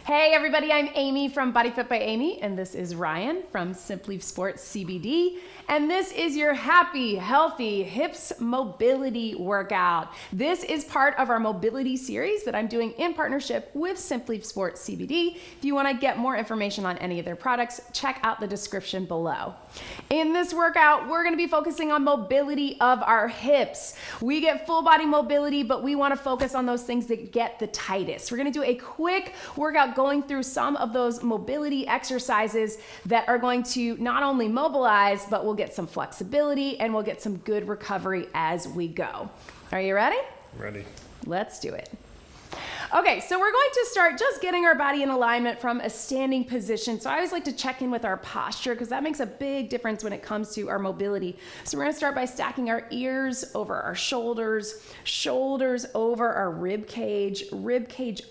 Hey everybody, I'm Amy from Body Fit by Amy, and this is Ryan from Sympleaf Sport CBD, and this is your happy, healthy hips mobility workout. This is part of our mobility series that I'm doing in partnership with Sympleaf Sport CBD. If you want to get more information on any of their products, check out the description below. In this workout, we're going to be focusing on mobility of our hips. We get full body mobility, but we want to focus on those things that get the tightest. We're going to do a quick workout going through some of those mobility exercises that are going to not only mobilize, but we'll get some flexibility and we'll get some good recovery as we go. Are you ready? Ready. Let's do it. Okay, so we're going to start just getting our body in alignment from a standing position. So I always like to check in with our posture because that makes a big difference when it comes to our mobility. So we're going to start by stacking our ears over our shoulders, shoulders over our rib cage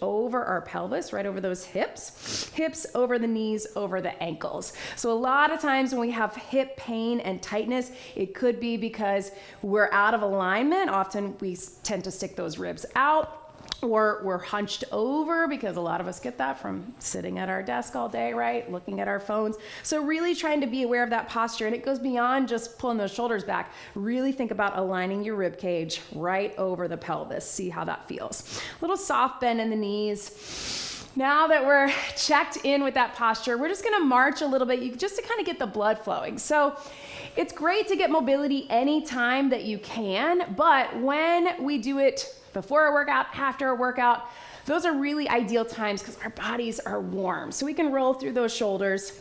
over our pelvis, right over those hips, hips over the knees, over the ankles. So a lot of times when we have hip pain and tightness, it could be because we're out of alignment. Often we tend to stick those ribs out, or we're hunched over because a lot of us get that from sitting at our desk all day, right? Looking at our phones. So really trying to be aware of that posture, and it goes beyond just pulling those shoulders back. Really think about aligning your rib cage right over the pelvis. See how that feels. A little soft bend in the knees. Now that we're checked in with that posture, we're just gonna march a little bit just to kind of get the blood flowing. So it's great to get mobility anytime that you can, but when we do it before a workout, after a workout, those are really ideal times because our bodies are warm. So we can roll through those shoulders.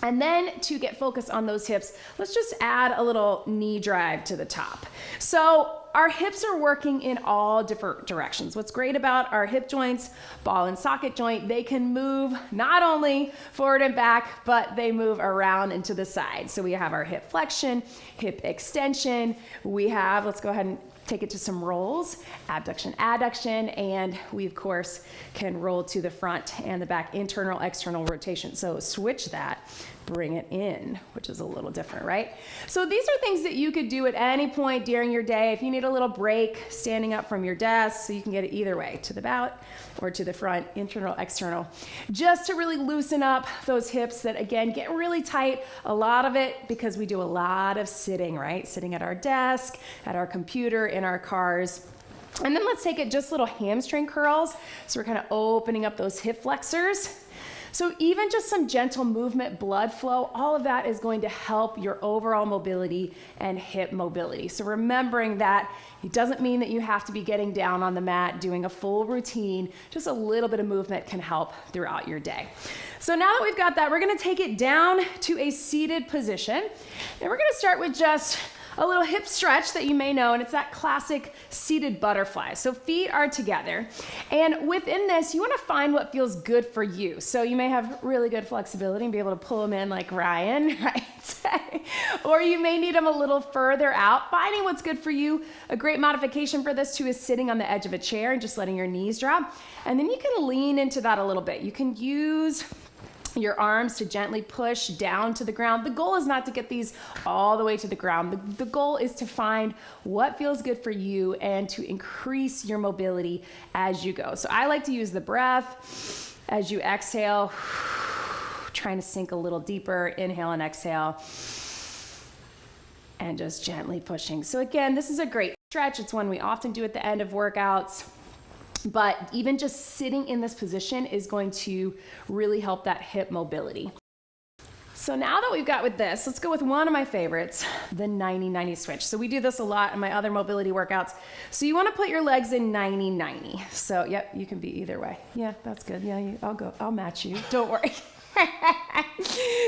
And then to get focused on those hips, let's just add a little knee drive to the top. So our hips are working in all different directions. What's great about our hip joints, ball and socket joint, they can move not only forward and back, but they move around and to the side. So we have our hip flexion, hip extension. We have, let's go ahead and take it to some rolls, abduction, adduction, and we of course can roll to the front and the back, internal, external rotation. So switch that, bring it in, which is a little different, right? So these are things that you could do at any point during your day. If you need a little break standing up from your desk, so you can get it either way, to the back or to the front, internal, external, just to really loosen up those hips that again get really tight. A lot of it because we do a lot of sitting, right? Sitting at our desk, at our computer, in our cars. And then let's take it just little hamstring curls. So we're kind of opening up those hip flexors. So even just some gentle movement, blood flow, all of that is going to help your overall mobility and hip mobility. So remembering that it doesn't mean that you have to be getting down on the mat, doing a full routine. Just a little bit of movement can help throughout your day. So now that we've got that, we're gonna take it down to a seated position. And we're gonna start with just a little hip stretch that you may know, and it's that classic seated butterfly. So feet are together, and within this, you wanna find what feels good for you. So you may have really good flexibility and be able to pull them in like Ryan, right? Or you may need them a little further out. Finding what's good for you. A great modification for this too is sitting on the edge of a chair and just letting your knees drop. And then you can lean into that a little bit. You can use your arms to gently push down to the ground. The goal is not to get these all the way to the ground. The goal is to find what feels good for you and to increase your mobility as you go. So I like to use the breath as you exhale, trying to sink a little deeper, inhale and exhale, and just gently pushing. So again, this is a great stretch. It's one we often do at the end of workouts. But even just sitting in this position is going to really help that hip mobility. So now that we've got with this, let's go with one of my favorites, the 90-90 switch. So we do this a lot in my other mobility workouts. So you want to put your legs in 90-90. So yep, you can be either way. Yeah, that's good. Yeah, I'll match you. Don't worry.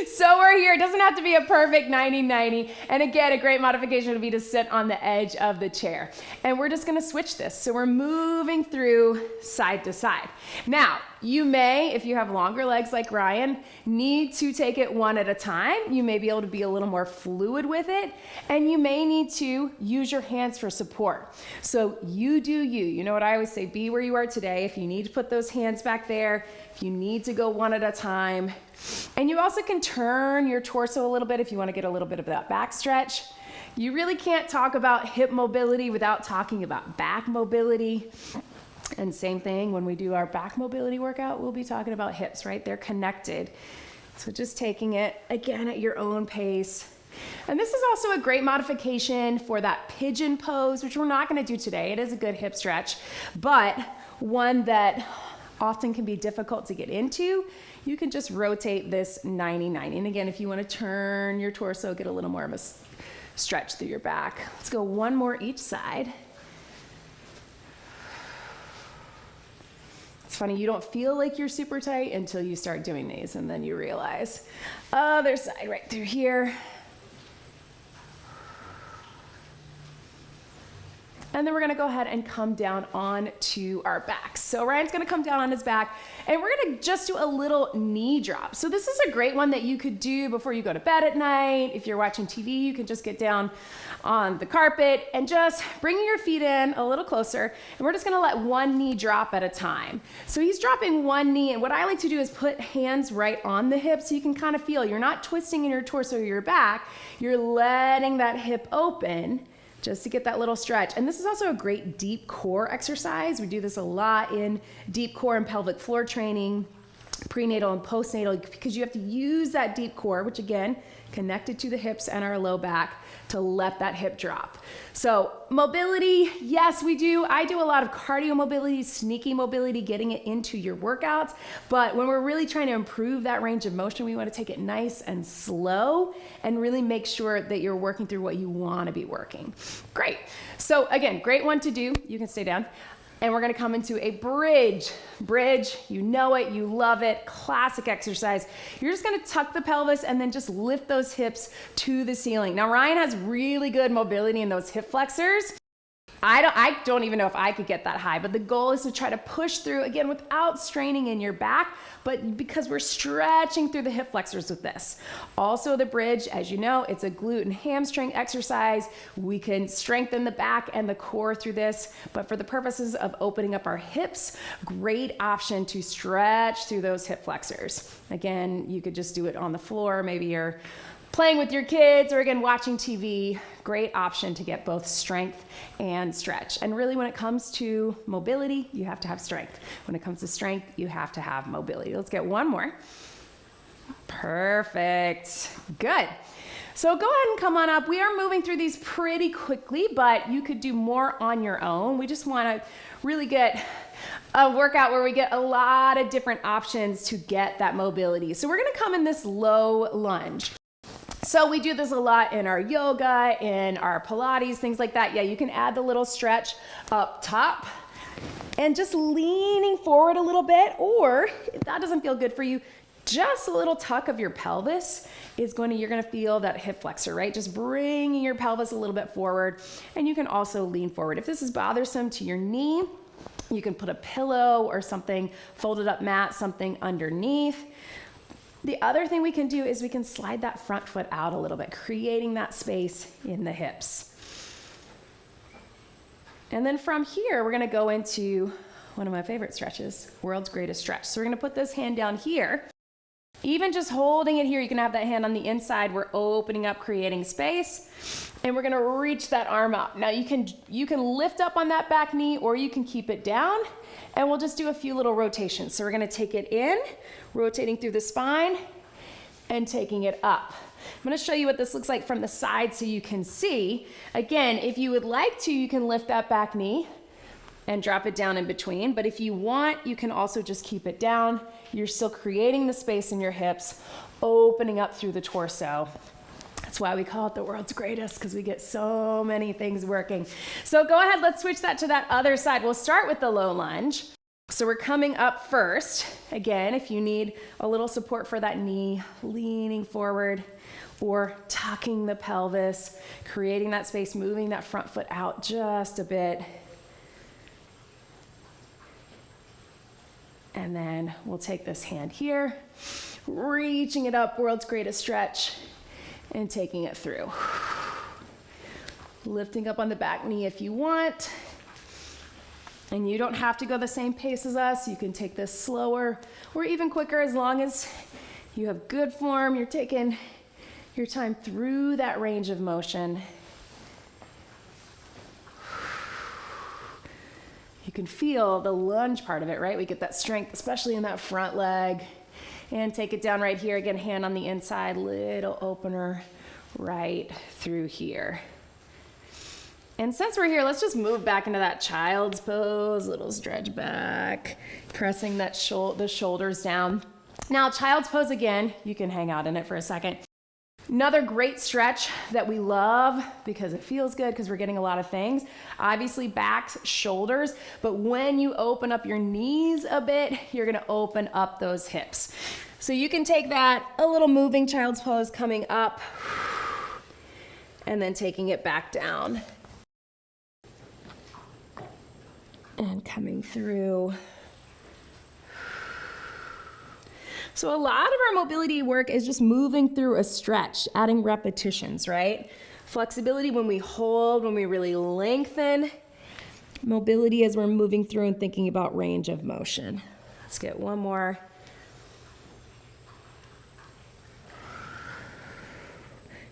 So we're here. It doesn't have to be a perfect 90-90. And again, a great modification would be to sit on the edge of the chair. And we're just going to switch this. So we're moving through side to side. Now, you may, if you have longer legs like Ryan, need to take it one at a time. You may be able to be a little more fluid with it. And you may need to use your hands for support. So you do you. You know what I always say, be where you are today. If you need to put those hands back there, if you need to go one at a time. And you also can turn your torso a little bit if you want to get a little bit of that back stretch. You really can't talk about hip mobility without talking about back mobility. And same thing when we do our back mobility workout, we'll be talking about hips, right? They're connected. So just taking it again at your own pace. And this is also a great modification for that pigeon pose, which we're not going to do today. It is a good hip stretch, but one that often can be difficult to get into. You can just rotate this 90-90. And again, if you want to turn your torso, get a little more of a stretch through your back. Let's go one more each side. It's funny, you don't feel like you're super tight until you start doing these, and then you realize, other side right through here. And then we're gonna go ahead and come down onto our backs. So Ryan's gonna come down on his back, and we're gonna just do a little knee drop. So this is a great one that you could do before you go to bed at night. If you're watching TV, you can just get down on the carpet and just bring your feet in a little closer, and we're just gonna let one knee drop at a time. So he's dropping one knee, and what I like to do is put hands right on the hip so you can kind of feel, you're not twisting in your torso or your back, you're letting that hip open just to get that little stretch. And this is also a great deep core exercise. We do this a lot in deep core and pelvic floor training, prenatal and postnatal, because you have to use that deep core, which again, connected to the hips and our low back, to let that hip drop. So mobility, yes, we do. I do a lot of cardio mobility, sneaky mobility, getting it into your workouts. But when we're really trying to improve that range of motion, we want to take it nice and slow and really make sure that you're working through what you want to be working. Great. So again, great one to do. You can stay down. And we're gonna come into a bridge. Bridge, you know it, you love it, classic exercise. You're just gonna tuck the pelvis and then just lift those hips to the ceiling. Now Ryan has really good mobility in those hip flexors. I don't even know if I could get that high, but the goal is to try to push through, again, without straining in your back, but because we're stretching through the hip flexors with this. Also the bridge, as you know, it's a glute and hamstring exercise. We can strengthen the back and the core through this, but for the purposes of opening up our hips, great option to stretch through those hip flexors. Again, you could just do it on the floor. Maybe you're playing with your kids, or again, watching TV, great option to get both strength and stretch. And really when it comes to mobility, you have to have strength. When it comes to strength, you have to have mobility. Let's get one more. Perfect, good. So go ahead and come on up. We are moving through these pretty quickly, but you could do more on your own. We just wanna really get a workout where we get a lot of different options to get that mobility. So we're gonna come in this low lunge. So we do this a lot in our yoga, in our Pilates, things like that. Yeah, you can add the little stretch up top and just leaning forward a little bit, or if that doesn't feel good for you, just a little tuck of your pelvis is you're gonna feel that hip flexor, right? Just bringing your pelvis a little bit forward, and you can also lean forward. If this is bothersome to your knee, you can put a pillow or something, folded up mat, something underneath. The other thing we can do is we can slide that front foot out a little bit, creating that space in the hips. And then from here, we're gonna go into one of my favorite stretches, world's greatest stretch. So we're gonna put this hand down here. Even just holding it here, you can have that hand on the inside. We're opening up, creating space, and we're gonna reach that arm up. Now you can lift up on that back knee, or you can keep it down, and we'll just do a few little rotations. So we're gonna take it in, rotating through the spine, and taking it up. I'm gonna show you what this looks like from the side so you can see. Again, if you would like to, you can lift that back knee and drop it down in between. But if you want, you can also just keep it down. You're still creating the space in your hips, opening up through the torso. That's why we call it the world's greatest, because we get so many things working. So go ahead, let's switch that to that other side. We'll start with the low lunge. So we're coming up first. Again, if you need a little support for that knee, leaning forward or tucking the pelvis, creating that space, moving that front foot out just a bit. And then we'll take this hand here, reaching it up, world's greatest stretch, and taking it through. Lifting up on the back knee if you want. And you don't have to go the same pace as us. You can take this slower or even quicker, as long as you have good form. You're taking your time through that range of motion. You can feel the lunge part of it, right? We get that strength, especially in that front leg. And take it down right here. Again, hand on the inside, little opener right through here. And since we're here, let's just move back into that child's pose, little stretch back, pressing that the shoulders down. Now, child's pose again, you can hang out in it for a second. Another great stretch that we love because it feels good because we're getting a lot of things. Obviously backs, shoulders, but when you open up your knees a bit, you're gonna open up those hips. So you can take that, a little moving child's pose coming up and then taking it back down. And coming through. So a lot of our mobility work is just moving through a stretch, adding repetitions, right? Flexibility when we hold, when we really lengthen. Mobility as we're moving through and thinking about range of motion. Let's get one more.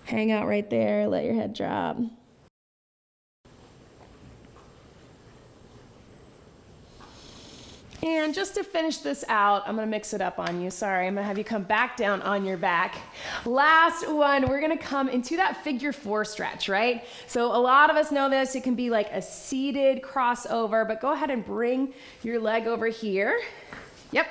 Hang out right there, let your head drop. And just to finish this out, I'm gonna mix it up on you. Sorry, I'm gonna have you come back down on your back. Last one, we're gonna come into that figure 4 stretch, right? So a lot of us know this, it can be like a seated crossover, but go ahead and bring your leg over here. Yep.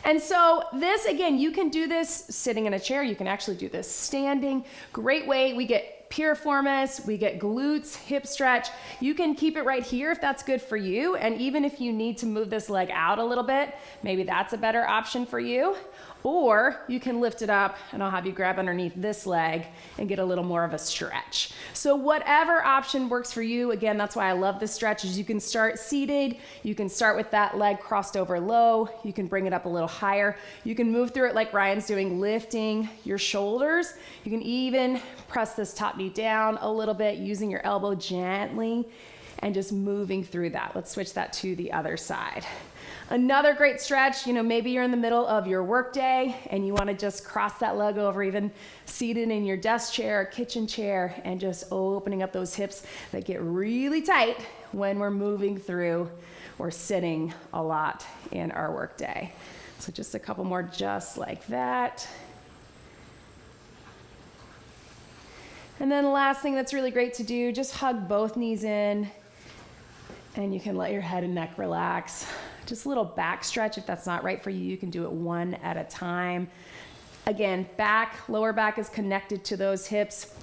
And so this, again, you can do this sitting in a chair. You can actually do this standing. Great way. We get piriformis, we get glutes, hip stretch. You can keep it right here if that's good for you. And even if you need to move this leg out a little bit, maybe that's a better option for you. Or you can lift it up and I'll have you grab underneath this leg and get a little more of a stretch. So whatever option works for you, again, that's why I love this stretch, is you can start seated, you can start with that leg crossed over low, you can bring it up a little higher, you can move through it like Ryan's doing, lifting your shoulders. You can even press this top knee down a little bit, using your elbow gently and just moving through that. Let's switch that to the other side. Another great stretch, maybe you're in the middle of your workday and you want to just cross that leg over, even seated in your desk chair, kitchen chair, and just opening up those hips that get really tight when we're moving through or sitting a lot in our workday. So just a couple more just like that. And then the last thing that's really great to do, just hug both knees in and you can let your head and neck relax. Just a little back stretch. If that's not right for you, you can do it one at a time. Again, lower back is connected to those hips,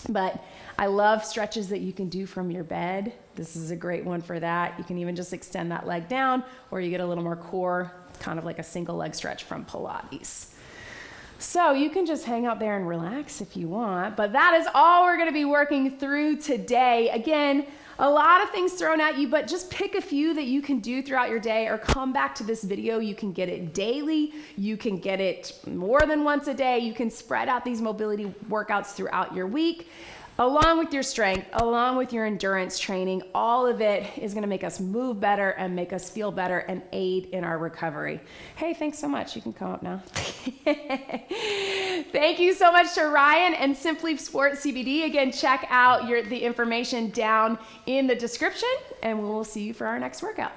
but I love stretches that you can do from your bed. This is a great one for that. You can even just extend that leg down, or you get a little more core, kind of like a single leg stretch from Pilates. So you can just hang out there and relax if you want, but that is all we're gonna be working through today. Again, a lot of things thrown at you, but just pick a few that you can do throughout your day, or come back to this video. You can get it daily. You can get it more than once a day. You can spread out these mobility workouts throughout your week, along with your strength, along with your endurance training. All of it is gonna make us move better and make us feel better and aid in our recovery. Hey, thanks so much. You can come up now. Thank you so much to Ryan and Sympleaf Sport CBD. Again, check out the information down in the description, and we will see you for our next workout.